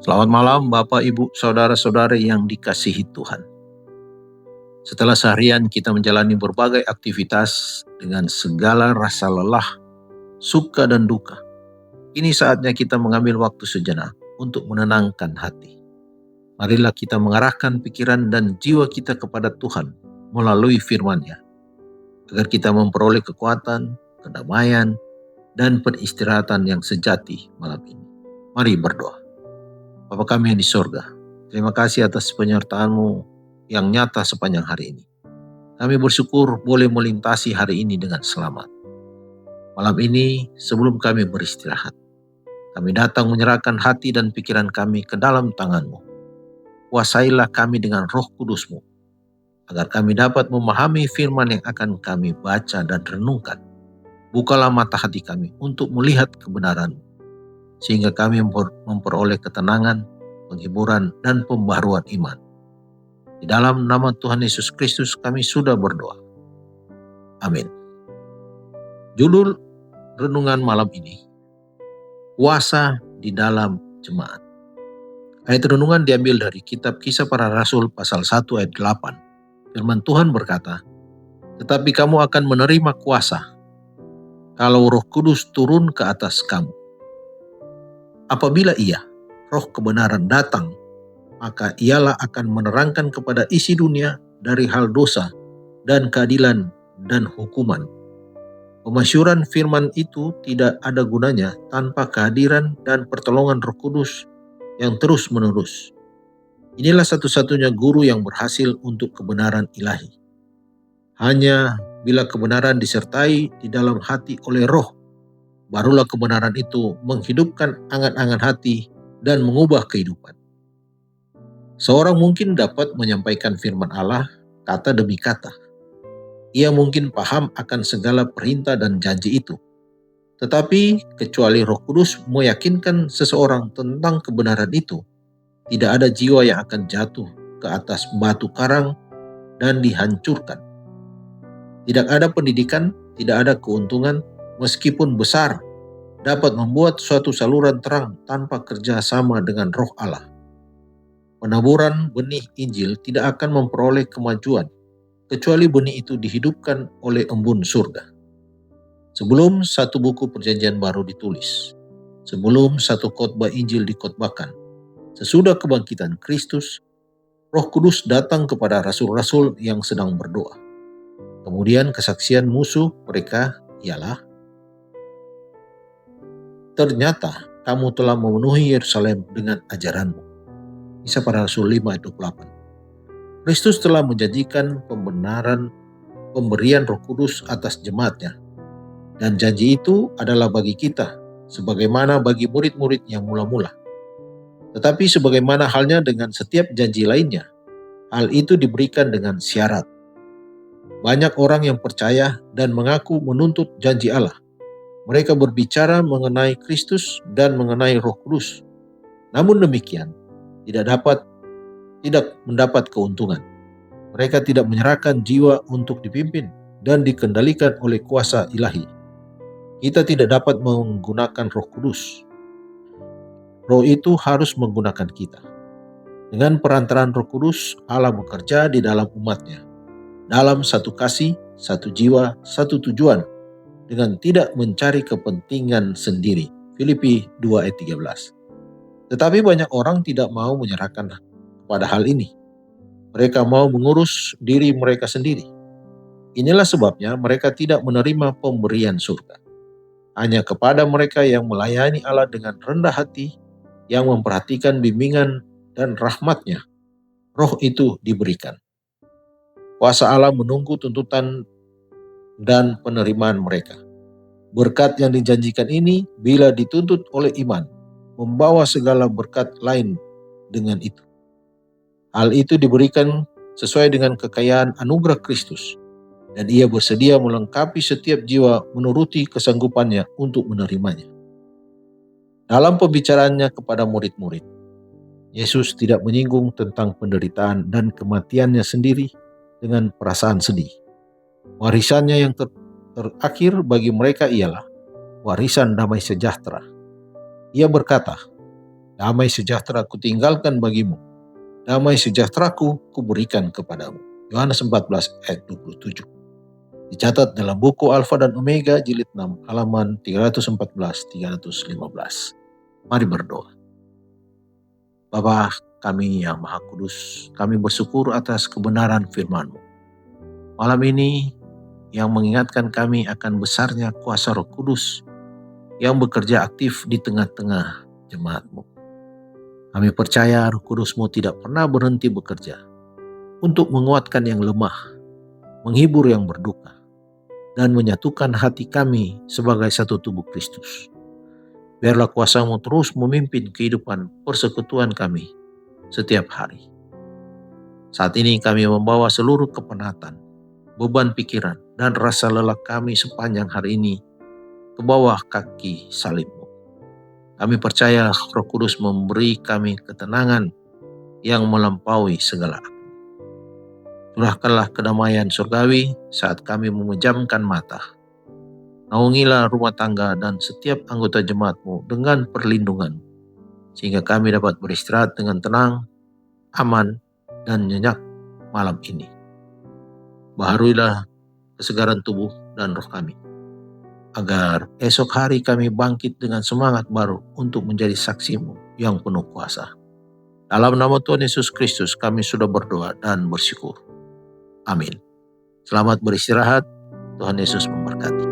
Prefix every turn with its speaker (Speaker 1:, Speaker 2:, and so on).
Speaker 1: Selamat malam Bapak, Ibu, Saudara-saudari yang dikasihi Tuhan. Setelah seharian kita menjalani berbagai aktivitas dengan segala rasa lelah, suka dan duka, ini saatnya kita mengambil waktu sejenak untuk menenangkan hati. Marilah kita mengarahkan pikiran dan jiwa kita kepada Tuhan melalui firman-Nya, agar kita memperoleh kekuatan, kedamaian, dan peristirahatan yang sejati malam ini. Mari berdoa. Bapa kami yang di sorga, terima kasih atas penyertaan-Mu yang nyata sepanjang hari ini. Kami bersyukur boleh melintasi hari ini dengan selamat. Malam ini sebelum kami beristirahat, kami datang menyerahkan hati dan pikiran kami ke dalam tangan-Mu. Kuasailah kami dengan Roh Kudus-Mu, agar kami dapat memahami firman yang akan kami baca dan renungkan. Bukalah mata hati kami untuk melihat kebenaran-Mu, sehingga kami memperoleh ketenangan, penghiburan, dan pembaharuan iman. Di dalam nama Tuhan Yesus Kristus kami sudah berdoa. Amin. Judul renungan malam ini, Kuasa di dalam Jemaat. Ayat renungan diambil dari kitab Kisah Para Rasul pasal 1 ayat 8. Firman Tuhan berkata, "Tetapi kamu akan menerima kuasa kalau Roh Kudus turun ke atas kamu. Apabila Ia, Roh kebenaran datang, maka Ialah akan menerangkan kepada isi dunia dari hal dosa dan keadilan dan hukuman." Pemasyuran firman itu tidak ada gunanya tanpa kehadiran dan pertolongan Roh Kudus yang terus-menerus. Inilah satu-satunya guru yang berhasil untuk kebenaran ilahi. Hanya bila kebenaran disertai di dalam hati oleh Roh, barulah kebenaran itu menghidupkan angan-angan hati dan mengubah kehidupan. Seorang mungkin dapat menyampaikan firman Allah kata demi kata. Ia mungkin paham akan segala perintah dan janji itu. Tetapi kecuali Roh Kudus meyakinkan seseorang tentang kebenaran itu, tidak ada jiwa yang akan jatuh ke atas batu karang dan dihancurkan. Tidak ada pendidikan, tidak ada keuntungan, meskipun besar, dapat membuat suatu saluran terang tanpa kerjasama dengan Roh Allah. Penaburan benih Injil tidak akan memperoleh kemajuan, kecuali benih itu dihidupkan oleh embun surga. Sebelum satu buku perjanjian baru ditulis, sebelum satu khotbah Injil dikhotbahkan, sesudah kebangkitan Kristus, Roh Kudus datang kepada rasul-rasul yang sedang berdoa. Kemudian kesaksian musuh mereka ialah, "Ternyata kamu telah memenuhi Yerusalem dengan ajaranmu." Kisah Para Rasul 5 ayat 28. Kristus telah menjanjikan pemberian Roh Kudus atas jemaatnya. Dan janji itu adalah bagi kita, sebagaimana bagi murid-murid yang mula-mula. Tetapi sebagaimana halnya dengan setiap janji lainnya, hal itu diberikan dengan syarat. Banyak orang yang percaya dan mengaku menuntut janji Allah. Mereka berbicara mengenai Kristus dan mengenai Roh Kudus. Namun demikian, tidak mendapat keuntungan. Mereka tidak menyerahkan jiwa untuk dipimpin dan dikendalikan oleh kuasa ilahi. Kita tidak dapat menggunakan Roh Kudus. Roh itu harus menggunakan kita. Dengan perantaraan Roh Kudus, Allah bekerja di dalam umat-Nya, dalam satu kasih, satu jiwa, satu tujuan, dengan tidak mencari kepentingan sendiri. Filipi 2 ayat 13. Tetapi banyak orang tidak mau menyerahkan pada hal ini. Mereka mau mengurus diri mereka sendiri. Inilah sebabnya mereka tidak menerima pemberian surga. Hanya kepada mereka yang melayani Allah dengan rendah hati, yang memperhatikan bimbingan dan rahmat-Nya, Roh itu diberikan. Kuasa Allah menunggu tuntutan dan penerimaan mereka. Berkat yang dijanjikan ini, bila dituntut oleh iman, membawa segala berkat lain dengan itu. Hal itu diberikan sesuai dengan kekayaan anugerah Kristus, dan Ia bersedia melengkapi setiap jiwa menuruti kesanggupannya untuk menerimanya. Dalam pembicaraannya kepada murid-murid, Yesus tidak menyinggung tentang penderitaan dan kematiannya sendiri dengan perasaan sedih. Warisannya yang terakhir bagi mereka ialah warisan damai sejahtera. Ia berkata, Damai sejahtera kutinggalkan bagimu, damai sejahteraku kuberikan kepadamu. Yohanes 14 ayat 27. Dicatat dalam buku Alfa dan Omega jilid 6 halaman 314-315. Mari berdoa. Bapa kami yang Maha Kudus, kami bersyukur atas kebenaran firman-Mu. Malam ini yang mengingatkan kami akan besarnya kuasa Roh Kudus yang bekerja aktif di tengah-tengah jemaat-Mu. Kami percaya Roh Kudus-Mu tidak pernah berhenti bekerja untuk menguatkan yang lemah, menghibur yang berduka, dan menyatukan hati kami sebagai satu tubuh Kristus. Biarlah kuasa-Mu terus memimpin kehidupan persekutuan kami setiap hari. Saat ini kami membawa seluruh kepenatan, beban pikiran, dan rasa lelah kami sepanjang hari ini ke bawah kaki salib-Mu. Kami percaya Roh Kudus memberi kami ketenangan yang melampaui segala akal. Curahkanlah kedamaian surgawi saat kami memejamkan mata. Naungilah rumah tangga dan setiap anggota jemaat-Mu dengan perlindungan, sehingga kami dapat beristirahat dengan tenang, aman, dan nyenyak malam ini. Baharuilah kesegaran tubuh dan roh kami, agar esok hari kami bangkit dengan semangat baru untuk menjadi saksi-Mu yang penuh kuasa. Dalam nama Tuhan Yesus Kristus kami sudah berdoa dan bersyukur. Amin. Selamat beristirahat. Tuhan Yesus memberkati.